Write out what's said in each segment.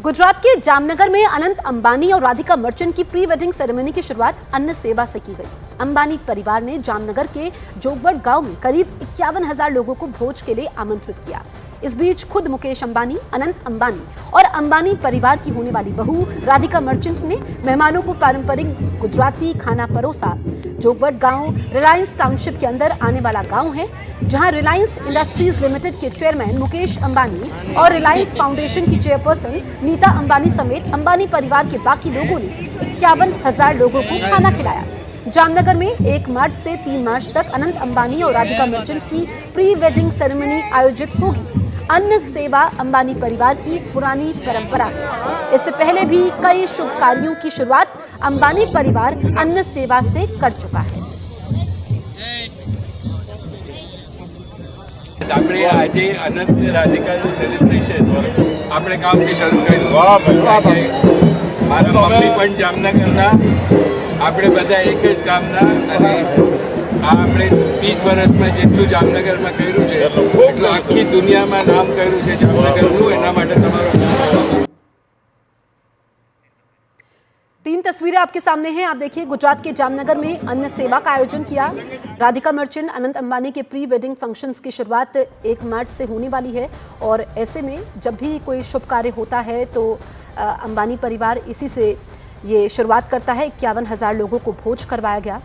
गुजरात के जामनगर में अनंत अंबानी और राधिका मर्चेंट की प्री वेडिंग सेरेमनी की शुरुआत अन्न सेवा से की गई। अंबानी परिवार ने जामनगर के जोगवट गांव में करीब 51,000 लोगों को भोज के लिए आमंत्रित किया। इस बीच खुद मुकेश अंबानी, अनंत अंबानी और अंबानी परिवार की होने वाली बहू राधिका मर्चेंट ने मेहमानों को पारंपरिक गुजराती खाना परोसा। जोगवट गांव रिलायंस टाउनशिप के अंदर आने वाला गांव है, जहां रिलायंस इंडस्ट्रीज लिमिटेड के चेयरमैन मुकेश अंबानी और रिलायंस फाउंडेशन की चेयरपर्सन नीता अंबानी समेत अंबानी परिवार के बाकी लोगों ने 51,000 लोगों को खाना खिलाया। जामनगर में 1 मार्च से 3 मार्च तक अनंत अंबानी और राधिका मर्चेंट की प्री वेडिंग सेरेमनी आयोजित होगी। अन्न सेवा अंबानी परिवार की पुरानी परंपरा है। इससे पहले भी कई शुभ कार्यों की शुरुआत अंबानी परिवार अन्न सेवा से कर चुका है। આપણે આજે અનંત ને રાધિકાનું સેલિબ્રેશન આપણે ગામથી શરૂ કર્યું। મારા મમ્મી પણ જામનગરના, આપણે બધા એક જ ગામના અને આ આપણે 30 વર્ષમાં જેટલું જામનગરમાં કર્યું છે એટલું આખી દુનિયામાં નામ કર્યું છે જામનગરનું, એના માટે તમારો। 3 तस्वीरें आपके सामने हैं। आप देखिए, गुजरात के जामनगर में अन्न सेवा का आयोजन किया। राधिका मर्चेंट, अनंत अंबानी के प्री वेडिंग फंक्शंस की शुरुआत 1 मार्च से होने वाली है और ऐसे में जब भी कोई शुभ कार्य होता है तो अंबानी परिवार इसी से ये शुरुआत करता है। 51,000 लोगों को भोज करवाया गया।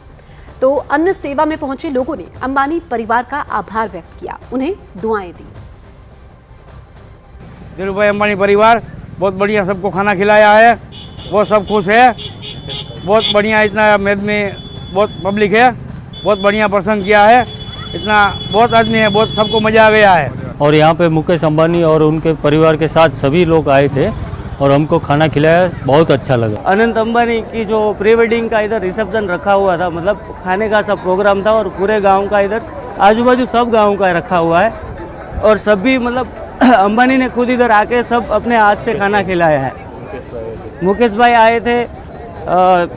तो अन्न सेवा में पहुंचे लोगों ने अंबानी परिवार का आभार व्यक्त किया, उन्हें दुआएं दी। धीरूभाई अंबानी परिवार बहुत बढ़िया सबको खाना खिलाया है, वो सब खुश है। बहुत बढ़िया, इतना मेद में बहुत पब्लिक है, बहुत बढ़िया प्रसंग किया है, इतना बहुत आदमी है, बहुत सबको मज़ा आ गया है। और यहाँ पे मुकेश अंबानी और उनके परिवार के साथ सभी लोग आए थे और हमको खाना खिलाया, बहुत अच्छा लगा। अनंत अंबानी की जो प्री वेडिंग का इधर रिसेप्शन रखा हुआ था, मतलब खाने का सब प्रोग्राम था और पूरे गांव का इधर आजू बाजू सब गांव का रखा हुआ है और सभी मतलब अंबानी ने खुद इधर आके सब अपने हाथ से खाना खिलाया है। मुकेश भाई आए थे,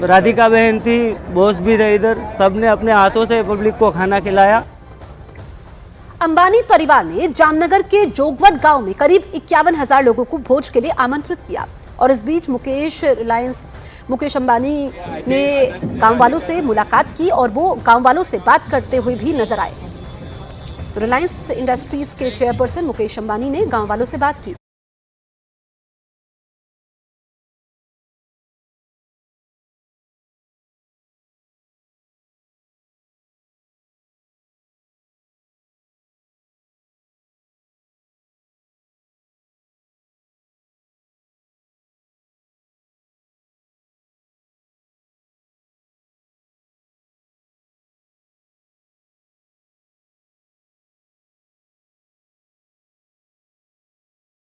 राधिका बहन थी, बॉस भी थे इधर, सबने अपने हाथों से पब्लिक को खाना खिलाया। अंबानी परिवार ने जामनगर के जोगवट गांव में करीब 51,000 लोगों को भोज के लिए आमंत्रित किया और इस बीच मुकेश अंबानी ने गांव वालों से मुलाकात की और वो गांव वालों से बात करते हुए भी नजर आए। तो रिलायंस इंडस्ट्रीज के चेयरपर्सन मुकेश अंबानी ने गांव वालों से बात की।